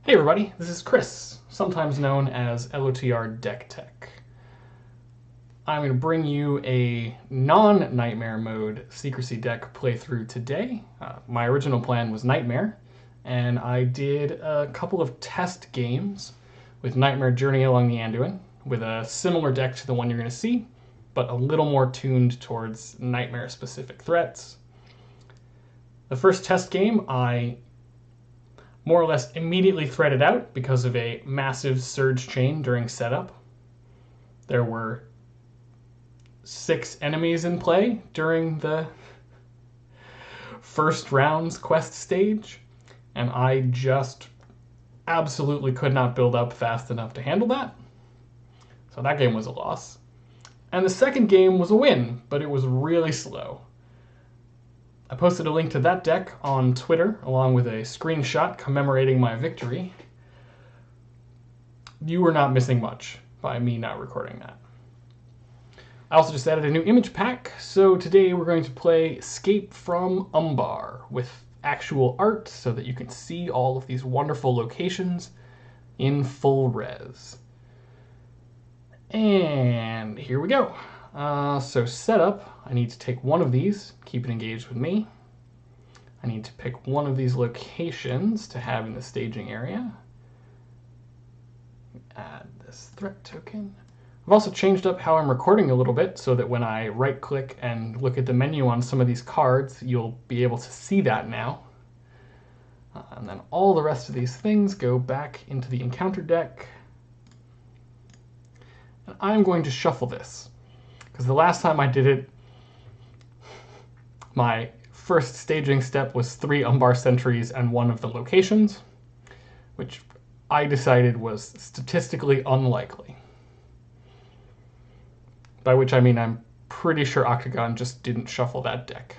Hey everybody, this is Chris, sometimes known as LOTR Deck Tech. I'm going to bring you a non-Nightmare mode Secrecy deck playthrough today. My original plan was Nightmare, and I did a couple of test games with Nightmare Journey Along the Anduin, with a similar deck to the one you're going to see, but a little more tuned towards Nightmare-specific threats. The first test game I more or less immediately threaded out because of a massive surge chain during setup. There were 6 enemies in play during the first round's quest stage, and I just absolutely could not build up fast enough to handle that. So that game was a loss. And the second game was a win, but it was really slow. I posted a link to that deck on Twitter, along with a screenshot commemorating my victory. You were not missing much by me not recording that. I also just added a new image pack, so today we're going to play Escape from Umbar with actual art so that you can see all of these wonderful locations in full res. And here we go. So setup, I need to take one of these, keep it engaged with me. I need to pick one of these locations to have in the staging area. Add this threat token. I've also changed up how I'm recording a little bit so that when I right click and look at the menu on some of these cards, you'll be able to see that now. And then all the rest of these things go back into the encounter deck. And I'm going to shuffle this, because the last time I did it, my first staging step was 3 Umbar sentries and 1 of the locations, which I decided was statistically unlikely. By which I mean I'm pretty sure Octagon just didn't shuffle that deck.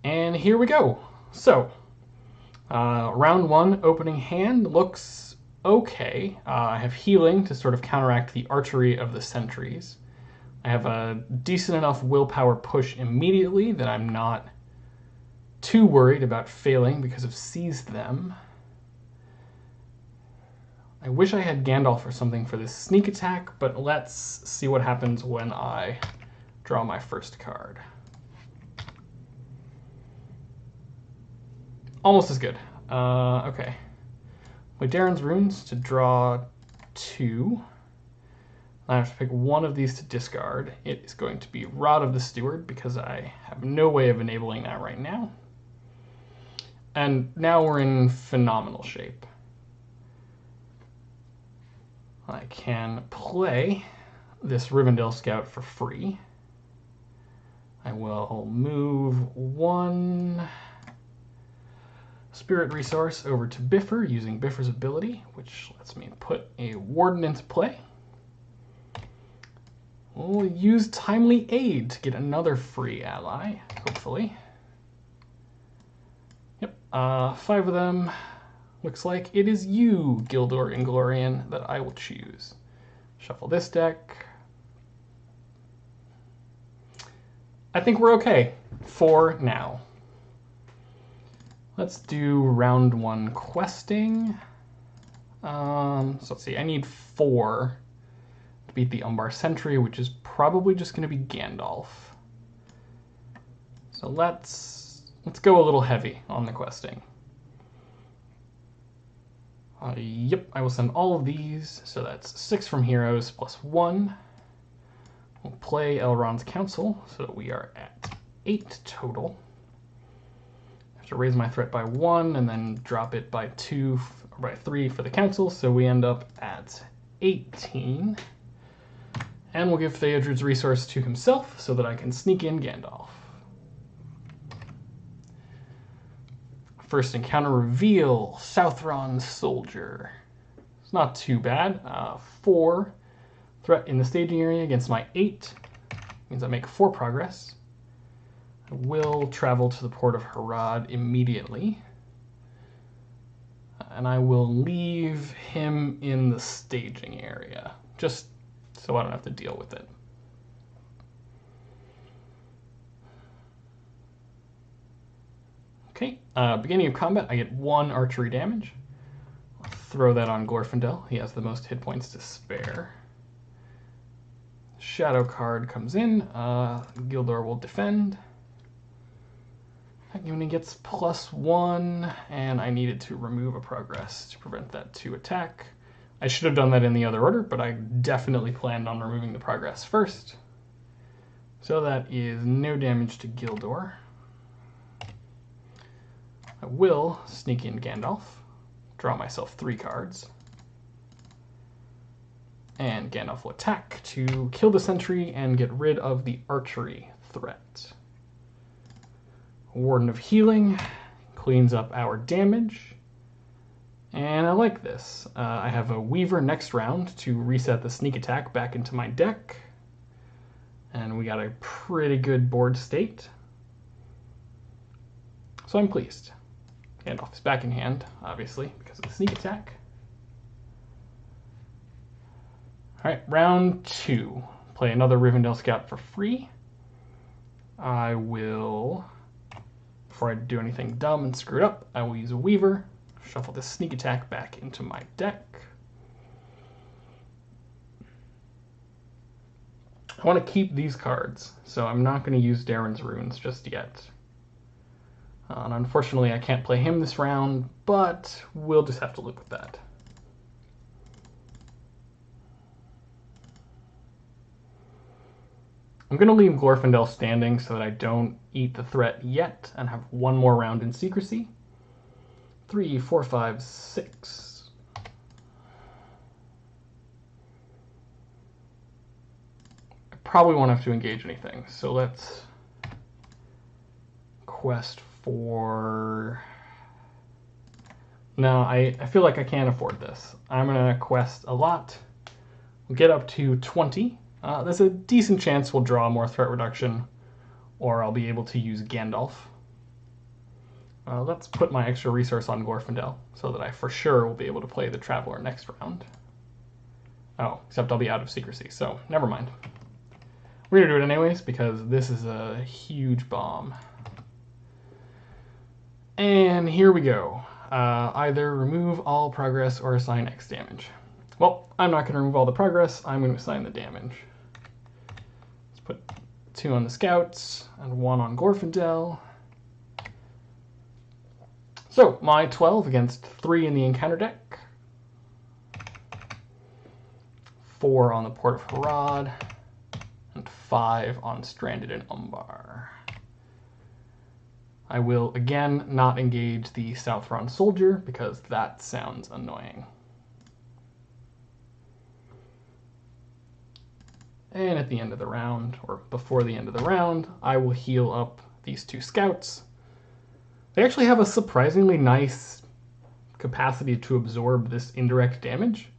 And here we go. So, round 1 opening hand looks okay. I have healing to sort of counteract the archery of the sentries. I have a decent enough willpower push immediately that I'm not too worried about failing because of Seize Them. I wish I had Gandalf or something for this sneak attack, but let's see what happens when I draw my first card. Almost as good. Okay. With Darren's Runes to draw 2. I have to pick one of these to discard. It is going to be Rod of the Steward, because I have no way of enabling that right now. And now we're in phenomenal shape. I can play this Rivendell Scout for free. I will move 1 Spirit Resource over to Bifur using Bifur's ability, which lets me put a Warden into play. We'll use Timely Aid to get another free ally, hopefully. Yep, 5 of them. Looks like it is you, Gildor Inglorian, that I will choose. Shuffle this deck. I think we're okay for now. Let's do round 1 questing. So let's see, I need 4 to beat the Umbar Sentry, which is probably just going to be Gandalf. So let's go a little heavy on the questing. Yep, I will send all of these, so that's 6 from Heroes plus 1. We'll play Elrond's Council, so that we are at 8 total. To raise my threat by 1 and then drop it by 2 or by 3 for the council, so we end up at 18. And we'll give Theodred's resource to himself so that I can sneak in Gandalf. First encounter reveal, Southron's Soldier. It's not too bad. 4 threat in the staging area against my 8. Means I make 4 progress. I will travel to the port of Harad immediately. And I will leave him in the staging area, just so I don't have to deal with it. Okay, beginning of combat, I get 1 archery damage. I'll throw that on Glorfindel. He has the most hit points to spare. Shadow card comes in. Gildor will defend. That unit gets +1, and I needed to remove a progress to prevent that 2 attack. I should have done that in the other order, but I definitely planned on removing the progress first. So that is no damage to Gildor. I will sneak in Gandalf, draw myself 3 cards. And Gandalf will attack to kill the sentry and get rid of the archery threat. Warden of Healing cleans up our damage. And I like this. I have a Weaver next round to reset the sneak attack back into my deck. And we got a pretty good board state. So I'm pleased. Gandalf is back in hand, obviously, because of the sneak attack. Alright, round 2. Play another Rivendell Scout for free. I will, before I do anything dumb and screw it up, I will use a Weaver, shuffle this sneak attack back into my deck. I want to keep these cards, so I'm not going to use Darren's Runes just yet. And unfortunately, I can't play him this round, but we'll just have to live with that. I'm going to leave Glorfindel standing so that I don't eat the threat yet and have 1 more round in Secrecy. 3, 4, 5, 6. I probably won't have to engage anything, so let's quest for... No, I feel like I can't afford this. I'm going to quest a lot. We'll get up to 20. There's a decent chance we'll draw more threat reduction, or I'll be able to use Gandalf. Let's put my extra resource on Glorfindel, so that I for sure will be able to play the Traveler next round. Oh, except I'll be out of Secrecy, so never mind. We're going to do it anyways, because this is a huge bomb. And here we go. Either remove all progress or assign X damage. Well, I'm not going to remove all the progress, I'm going to assign the damage. Let's put 2 on the Scouts and 1 on Glorfindel. So, my 12 against 3 in the encounter deck. 4 on the Port of Harad, and 5 on Stranded in Umbar. I will again not engage the Southron Soldier because that sounds annoying. And at the end of the round, or before the end of the round, I will heal up these 2 Scouts. They actually have a surprisingly nice capacity to absorb this indirect damage.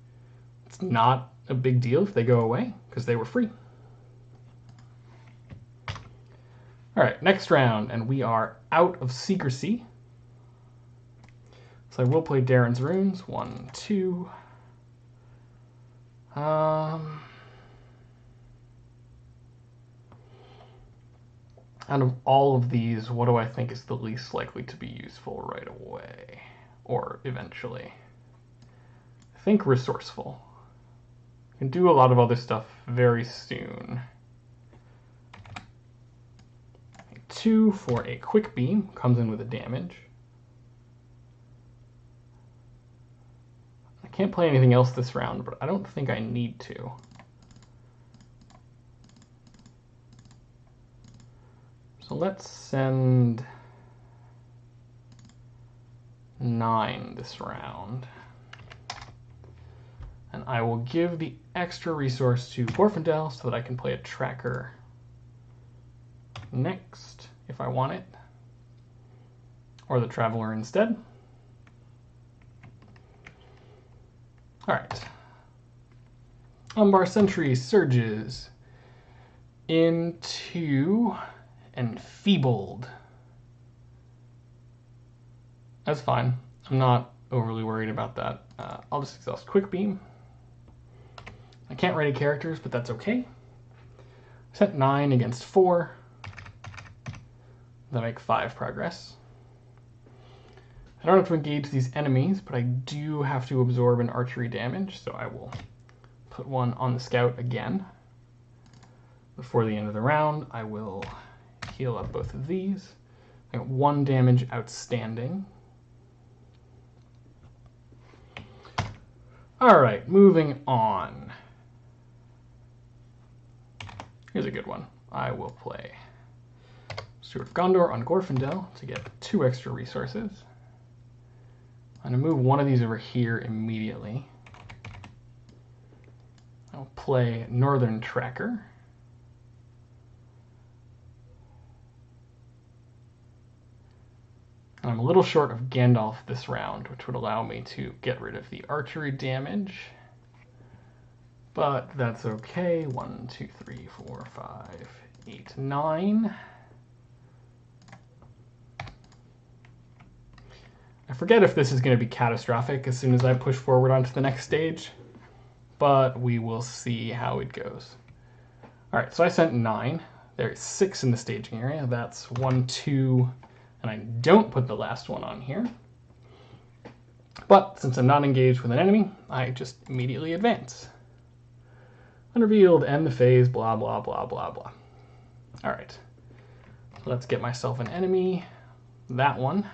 It's not a big deal if they go away, because they were free. Alright, next round, and we are out of Secrecy. So I will play Darren's Runes. 1, 2. Out of all of these, what do I think is the least likely to be useful right away? Or eventually? I think Resourceful. You can do a lot of other stuff very soon. 2 for a Quick Beam, comes in with a damage. I can't play anything else this round, but I don't think I need to. So let's send 9 this round. And I will give the extra resource to Glorfindel so that I can play a tracker next, if I want it. Or the Traveler instead. Alright. Umbar Sentry surges into Enfeebled. That's fine. I'm not overly worried about that. I'll just exhaust Quick Beam. I can't ready characters, but that's okay. Set 9 against 4. That make 5 progress. I don't have to engage these enemies, but I do have to absorb an archery damage, so I will put one on the scout again. Before the end of the round, I will heal up both of these. I got 1 damage outstanding. Alright, moving on. Here's a good one. I will play Steward of Gondor on Glorfindel to get 2 extra resources. I'm going to move one of these over here immediately. I'll play Northern Tracker. I'm a little short of Gandalf this round, which would allow me to get rid of the archery damage. But that's okay. 1, 2, 3, 4, 5, 8, 9. I forget if this is going to be catastrophic as soon as I push forward onto the next stage, but we will see how it goes. All right, so I sent 9. There's 6 in the staging area. That's 1, 2, and I don't put the last one on here. But since I'm not engaged with an enemy, I just immediately advance. Unrevealed, end the phase, blah, blah, blah, blah, blah. All right, so let's get myself an enemy. That one.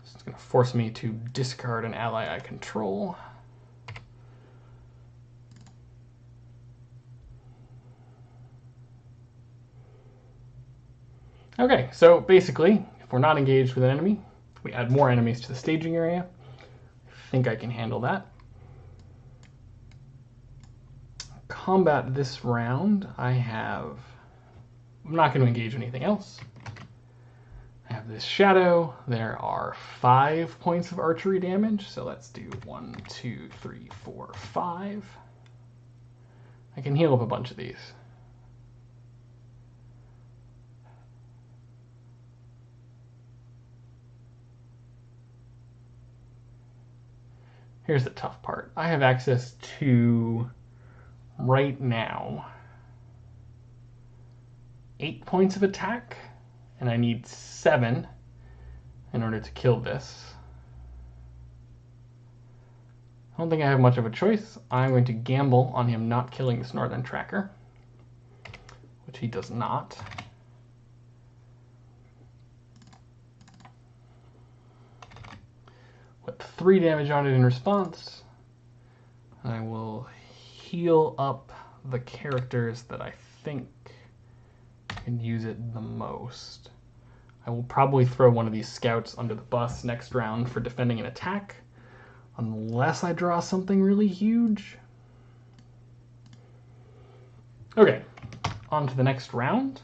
It's going to force me to discard an ally I control. Okay, so basically, if we're not engaged with an enemy, we add more enemies to the staging area. I think I can handle that. Combat this round, I'm not going to engage anything else. I have this shadow. There are 5 points of archery damage, so let's do 1, 2, 3, 4, 5. I can heal up a bunch of these. Here's the tough part. I have access to, right now, 8 points of attack, and I need 7 in order to kill this. I don't think I have much of a choice. I'm going to gamble on him not killing this Northern Tracker, which he does not. Put 3 damage on it in response. I will heal up the characters that I think can use it the most. I will probably throw one of these scouts under the bus next round for defending an attack, unless I draw something really huge. Okay, on to the next round.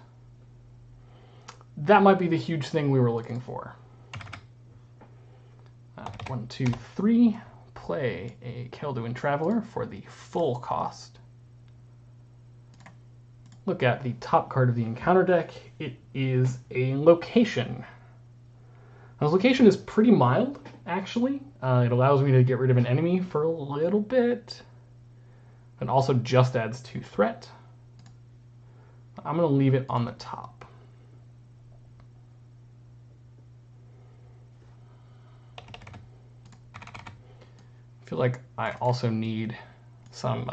That might be the huge thing we were looking for. 1, 2, 3. Play a Kelduin Traveler for the full cost. Look at the top card of the encounter deck. It is a location. Now, this location is pretty mild, actually. It allows me to get rid of an enemy for a little bit. It also just adds 2 threat. I'm going to leave it on the top. I feel like I also need some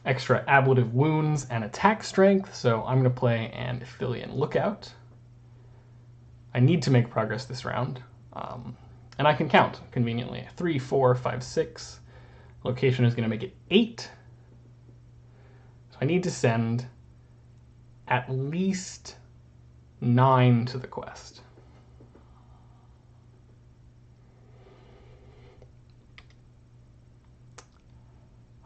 extra ablative wounds and attack strength, so I'm going to play an Ithilien Lookout. I need to make progress this round, and I can count conveniently. 3, 4, 5, 6. Location is going to make it 8. So I need to send at least 9 to the quest.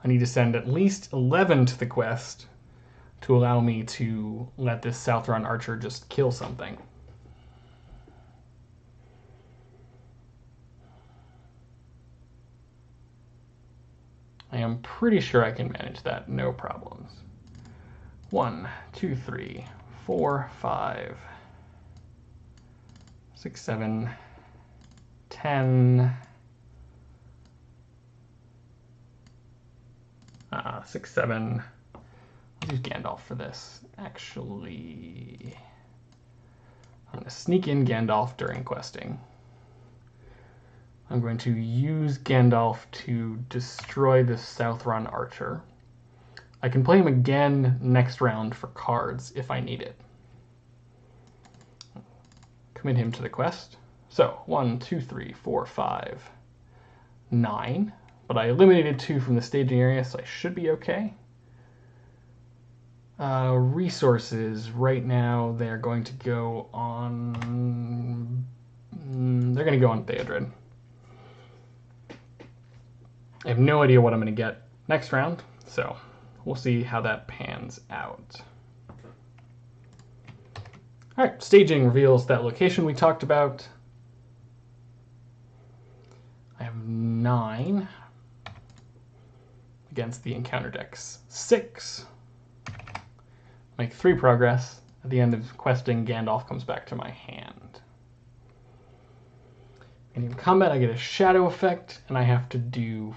I need to send at least 11 to the quest to allow me to let this Southron archer just kill something. I am pretty sure I can manage that, no problems. 1, 2, 3, 4, 5, 6, 7, 10... 6, 7. I'll use Gandalf for this. Actually, I'm going to sneak in Gandalf during questing. I'm going to use Gandalf to destroy this South-run archer. I can play him again next round for cards if I need it. Commit him to the quest. So 1, 2, 3, 4, 5, 9. But I eliminated 2 from the staging area, so I should be okay. Resources, right now they're going to go on... They're going to go on Theodred. I have no idea what I'm going to get next round, so we'll see how that pans out. Alright, staging reveals that location we talked about. I have 9 against the encounter deck's 6. Make 3 progress. At the end of questing, Gandalf comes back to my hand. In combat, I get a shadow effect, and I have to do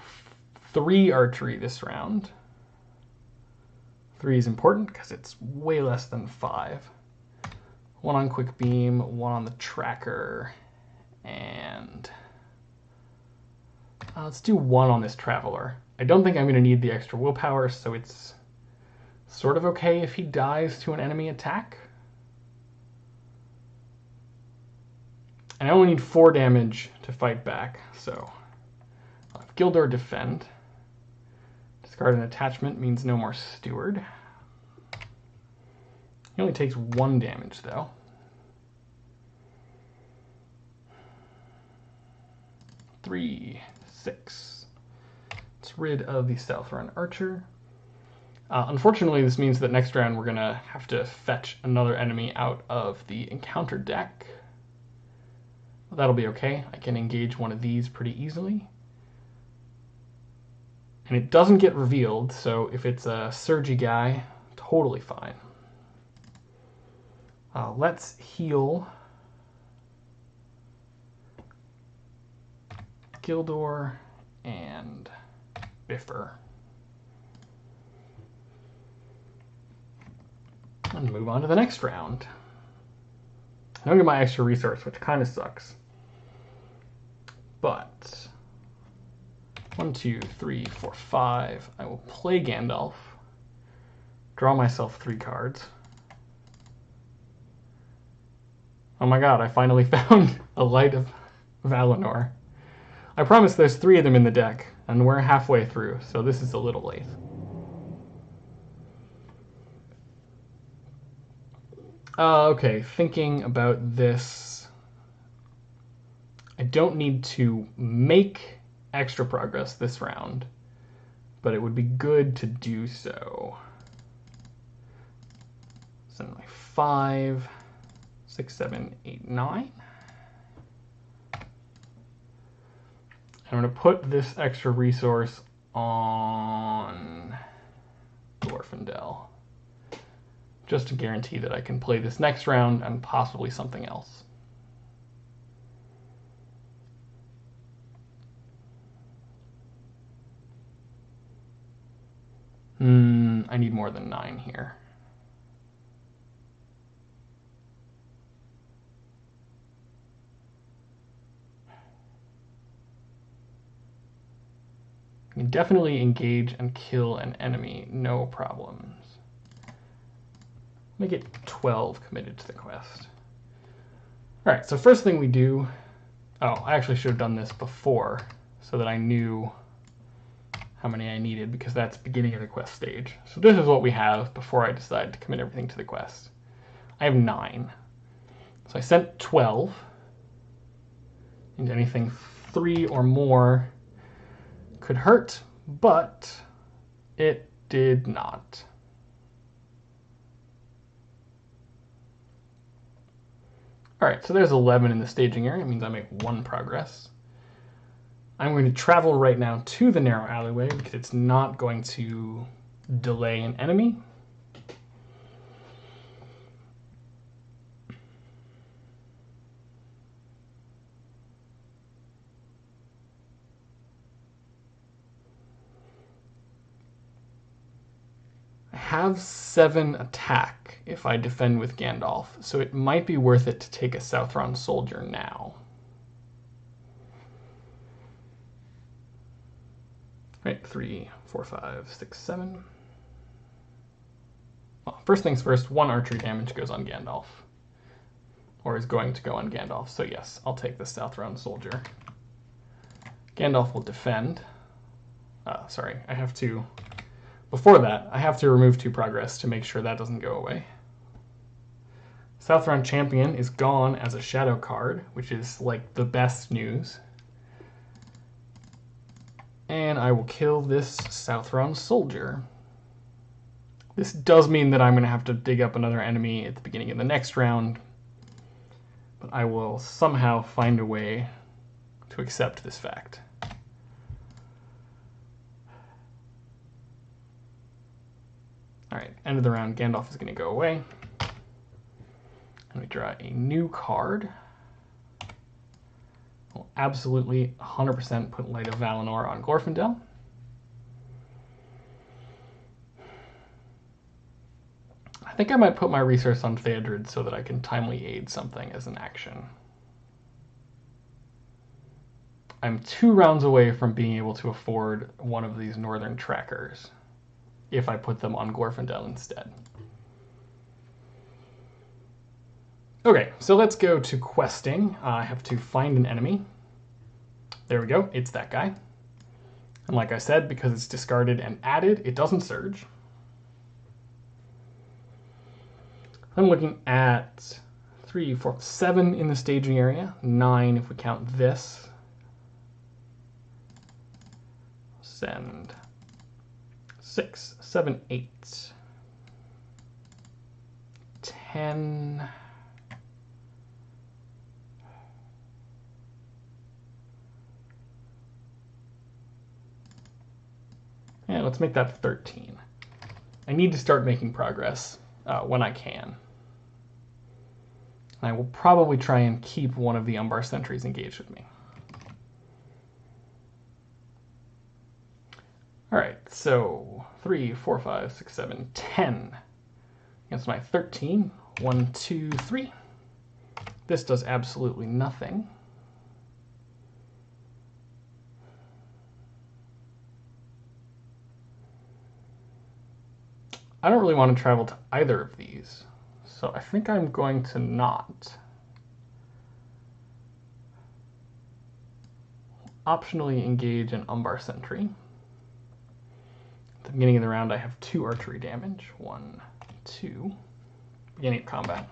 3 archery this round. 3 is important because it's way less than 5. 1 on quick beam, 1 on the tracker, and let's do 1 on this traveler. I don't think I'm going to need the extra willpower, so it's sort of okay if he dies to an enemy attack. And I only need 4 damage to fight back, so I'll have Gildor defend. Discard an attachment means no more steward. He only takes 1 damage, though. Three, 6. It's rid of the South-run archer. Unfortunately, this means that next round we're going to have to fetch another enemy out of the encounter deck. Well, that'll be okay. I can engage one of these pretty easily. And it doesn't get revealed, so if it's a surgy guy, totally fine. Let's heal Gildor and Bifur. And move on to the next round. I don't get my extra resource, which kind of sucks. But 1, 2, 3, 4, 5. I will play Gandalf. Draw myself 3 cards. Oh my god, I finally found a Light of Valinor. I promise there's 3 of them in the deck, and we're halfway through, so this is a little late. Okay, thinking about this. I don't need to make extra progress this round, but it would be good to do so. Send my 5, 6, 7, 8, 9. I'm going to put this extra resource on Glorfindel, just to guarantee that I can play this next round and possibly something else. I need more than 9 here. I can definitely engage and kill an enemy, no problems. Make it 12 committed to the quest. All right, so first thing we do, I actually should have done this before so that I knew how many I needed, because that's beginning of the quest stage. So this is what we have before I decide to commit everything to the quest. I have 9. So I sent 12, and anything 3 or more could hurt, but it did not. All right, so there's 11 in the staging area. It means I make 1 progress. I'm going to travel right now to the narrow alleyway because it's not going to delay an enemy. I have 7 attack. if I defend with Gandalf, so it might be worth it to take a Southron soldier now. Right, 3, 4, 5, 6, 7. Well, first things first, 1 archery damage goes on Gandalf. Or is going to go on Gandalf, so yes, I'll take the Southron soldier. Gandalf will defend. Sorry, I have to... Before that, I have to remove 2 progress to make sure that doesn't go away. Southron Champion is gone as a shadow card, which is like the best news. And I will kill this Southron soldier. This does mean that I'm going to have to dig up another enemy at the beginning of the next round, but I will somehow find a way to accept this fact. Alright, end of the round, Gandalf is going to go away. And we draw a new card. We'll absolutely 100% put Light of Valinor on Glorfindel. I think I might put my resource on Theodred so that I can timely aid something as an action. I'm 2 rounds away from being able to afford one of these northern trackers if I put them on Glorfindel instead. Okay, so let's go to questing. I have to find an enemy. There we go, it's that guy. And like I said, because it's discarded and added, it doesn't surge. I'm looking at 3, 4, 7 in the staging area, 9 if we count this. Send 6, 7, 8, 10. Yeah, let's make that 13. I need to start making progress when I can. And I will probably try and keep one of the Umbar sentries engaged with me. Alright, so 3, 4, 5, 6, 7, 10 against my 13. 1, 2, 3. This does absolutely nothing. I don't really want to travel to either of these, so I think I'm going to not. Optionally engage an Umbar sentry. At the beginning of the round, I have 2 archery damage. 1, 2. Beginning of combat.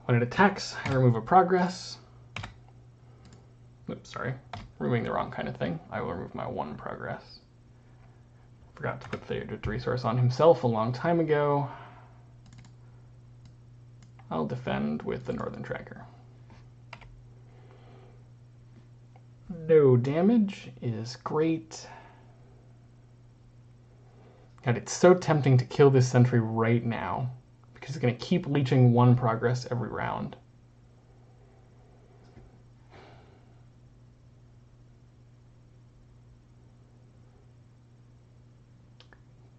When it attacks, I remove a progress. Oops, sorry. Removing the wrong kind of thing. I will remove my 1 progress. Forgot to put Theodred's resource on himself a long time ago. I'll defend with the Northern Tracker. No damage is great. God, it's so tempting to kill this sentry right now because it's going to keep leeching 1 progress every round.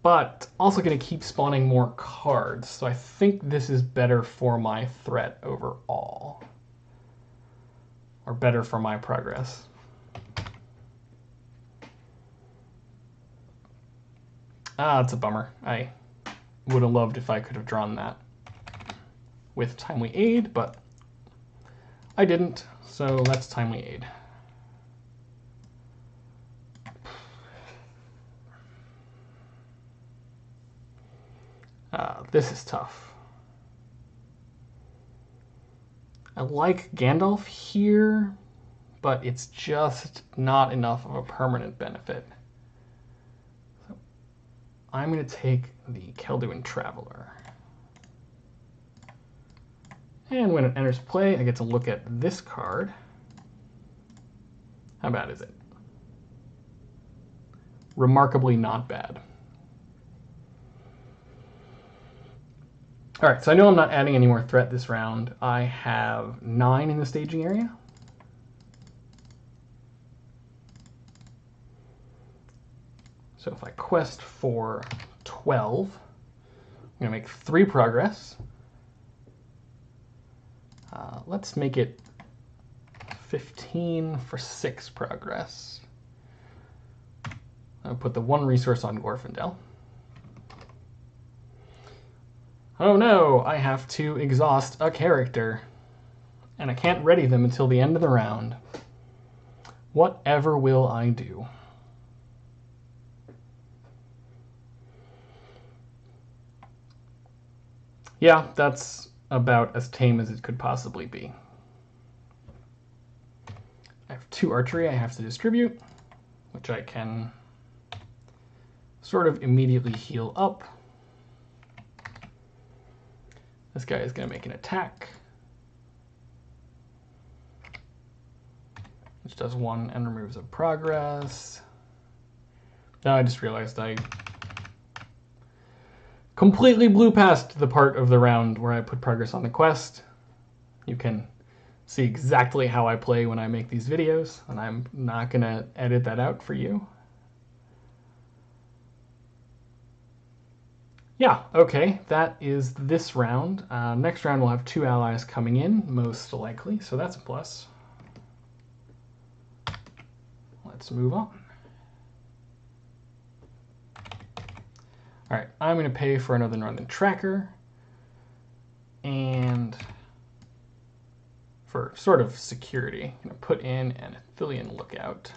But also going to keep spawning more cards, so I think this is better for my threat overall. Or better for my progress. It's a bummer. I would have loved if I could have drawn that with timely aid, but I didn't, so that's timely aid. This is tough. I like Gandalf here, but it's just not enough of a permanent benefit. So I'm going to take the Kelduin Traveler. And when it enters play, I get to look at this card. How bad is it? Remarkably not bad. Alright, so I know I'm not adding any more threat this round. I have 9 in the staging area. So if I quest for 12, I'm going to make 3 progress. Let's make it 15 for 6 progress. I'll put the 1 resource on Glorfindel. Oh no, I have to exhaust a character. And I can't ready them until the end of the round. Whatever will I do? Yeah, that's about as tame as it could possibly be. I have 2 archery I have to distribute, which I can sort of immediately heal up. This guy is going to make an attack, which does 1 and removes a progress. Now I just realized I completely blew past the part of the round where I put progress on the quest. You can see exactly how I play when I make these videos, and I'm not going to edit that out for you. Yeah, okay, that is this round. Next round we'll have 2 allies coming in, most likely, so that's a plus. Let's move on. All right, I'm going to pay for another Northern Tracker, and for sort of security, I'm going to put in an Athelian Lookout.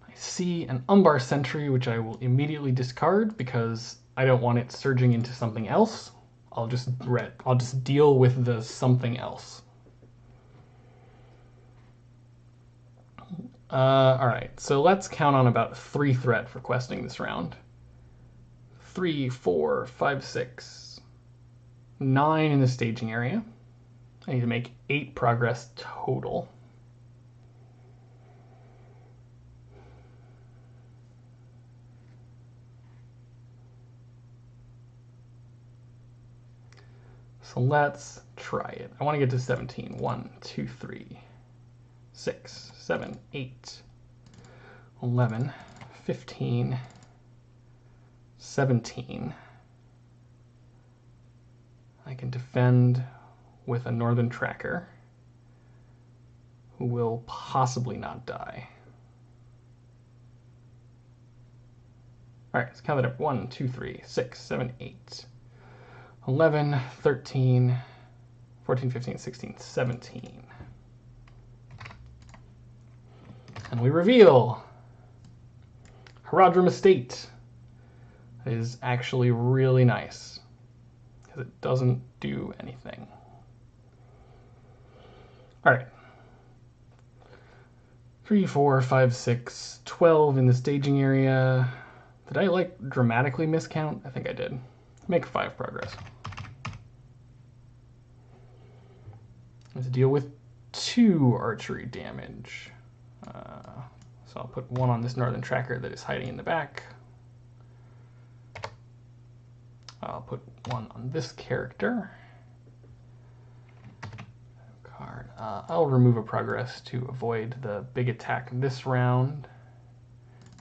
I see an Umbar Sentry, which I will immediately discard because I don't want it surging into something else. I'll just deal with the something else. All right, so let's count on about 3 threat for questing this round. 3, 4, 5, 6, 9 in the staging area. I need to make 8 progress total. So let's try it. I want to get to 17. 1, 2, 3, 6, 7, 8, 11, 15, 17. I can defend with a Northern Tracker who will possibly not die. All right, let's count it up. 1, 2, 3, 6, 7, 8, 11, 13, 14, 15, 16, 17. And we reveal Theodred Estate. It is actually really nice because it doesn't do anything. All right. 3, 4, 5, 6, 12 in the staging area. Did I like dramatically miscount? I think I did. Make 5 progress. I have to deal with 2 archery damage. So I'll put 1 on this Northern Tracker that is hiding in the back. I'll put 1 on this character. Card. I'll remove a progress to avoid the big attack this round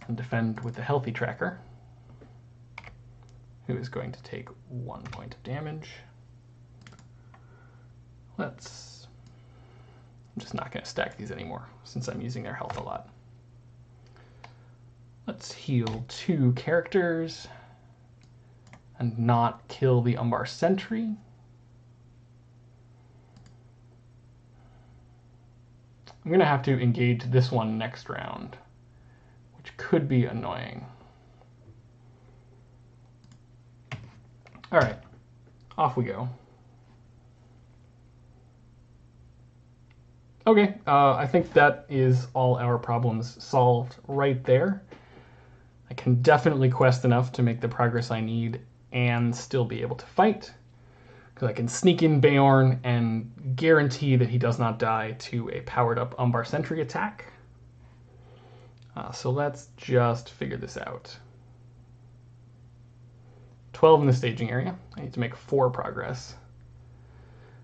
and defend with the healthy tracker, who is going to take 1 point of damage. I'm just not going to stack these anymore since I'm using their health a lot. Let's heal 2 characters and not kill the Umbar Sentry. I'm going to have to engage this one next round, which could be annoying. All right, off we go. Okay, I think that is all our problems solved right there. I can definitely quest enough to make the progress I need and still be able to fight, because I can sneak in Beorn and guarantee that he does not die to a powered up Umbar Sentry attack. So let's just figure this out. 12 in the staging area. I need to make 4 progress.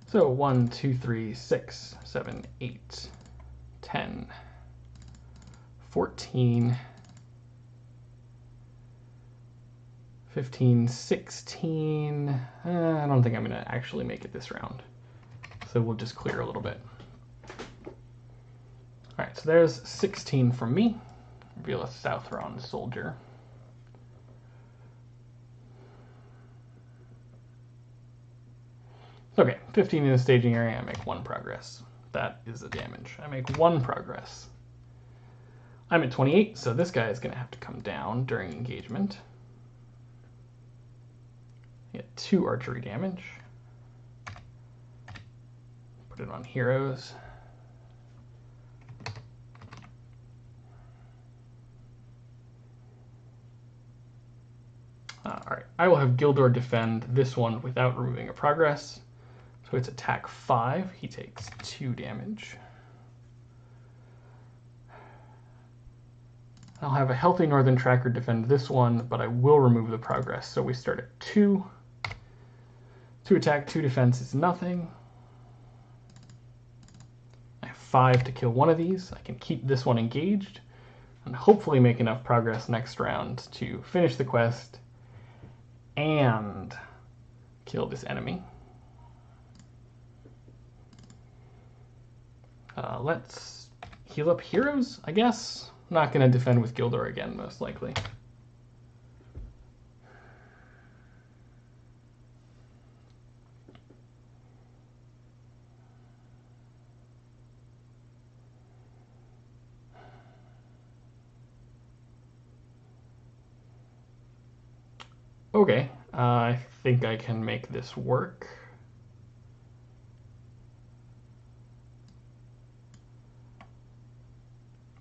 So 1, 2, 3, 6, 7, 8, 10, 14, 15, 16. I don't think I'm going to actually make it this round. So we'll just clear a little bit. All right, so there's 16 from me. Reveal a Southron soldier. Okay, 15 in the staging area, I make 1 progress. That is the damage. I make 1 progress. I'm at 28, so this guy is going to have to come down during engagement. I get 2 archery damage. Put it on heroes. Alright, I will have Gildor defend this one without removing a progress. So it's attack 5. He takes 2 damage. I'll have a healthy Northern Tracker defend this one, but I will remove the progress. So we start at 2. 2 attack, 2 defense is nothing. I have 5 to kill one of these. I can keep this one engaged and hopefully make enough progress next round to finish the quest and kill this enemy. Let's heal up heroes, I guess. I'm not going to defend with Gildor again, most likely. Okay, I think I can make this work.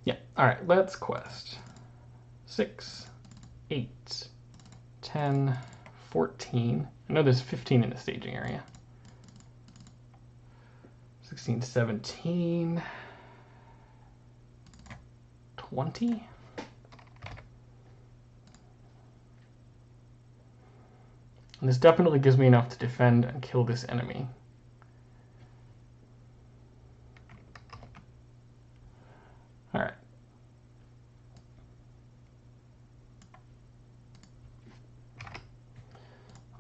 Yeah, alright, let's quest. 6, 8, 10, 14. I know there's 15 in the staging area. 16, 17, 20. And this definitely gives me enough to defend and kill this enemy. All right.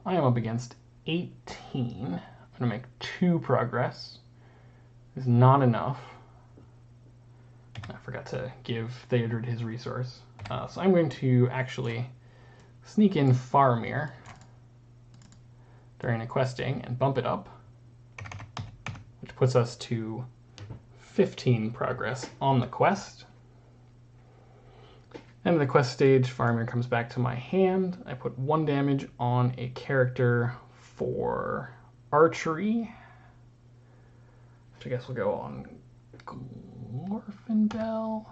I am up against 18. I'm going to make 2 progress. Is not enough. I forgot to give Theodred his resource. So I'm going to actually sneak in Boromir during a questing and bump it up, which puts us to 15 progress on the quest. End of the quest stage, Boromir comes back to my hand. I put 1 damage on a character for archery, which I guess will go on Glorfindel.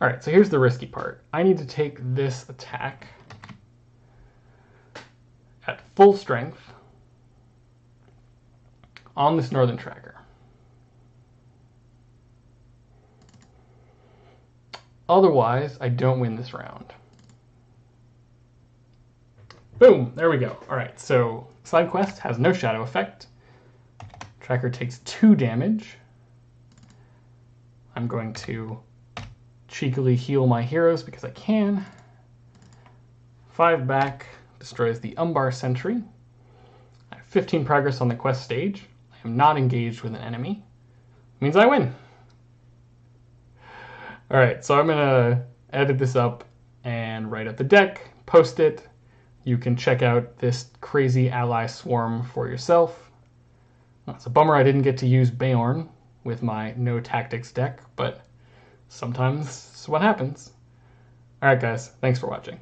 All right, so here's the risky part. I need to take this attack at full strength on this Northern Tracker. Otherwise, I don't win this round. Boom, there we go. All right, so side quest has no shadow effect. Tracker takes 2 damage. I'm going to cheekily heal my heroes because I can. 5 back, destroys the Umbar sentry. I have 15 progress on the quest stage. I am not engaged with an enemy. Means I win. All right, so I'm gonna edit this up and write up the deck, post it. You can check out this crazy ally swarm for yourself. It's a bummer I didn't get to use Beorn with my no tactics deck, but sometimes it's what happens. All right, guys, thanks for watching.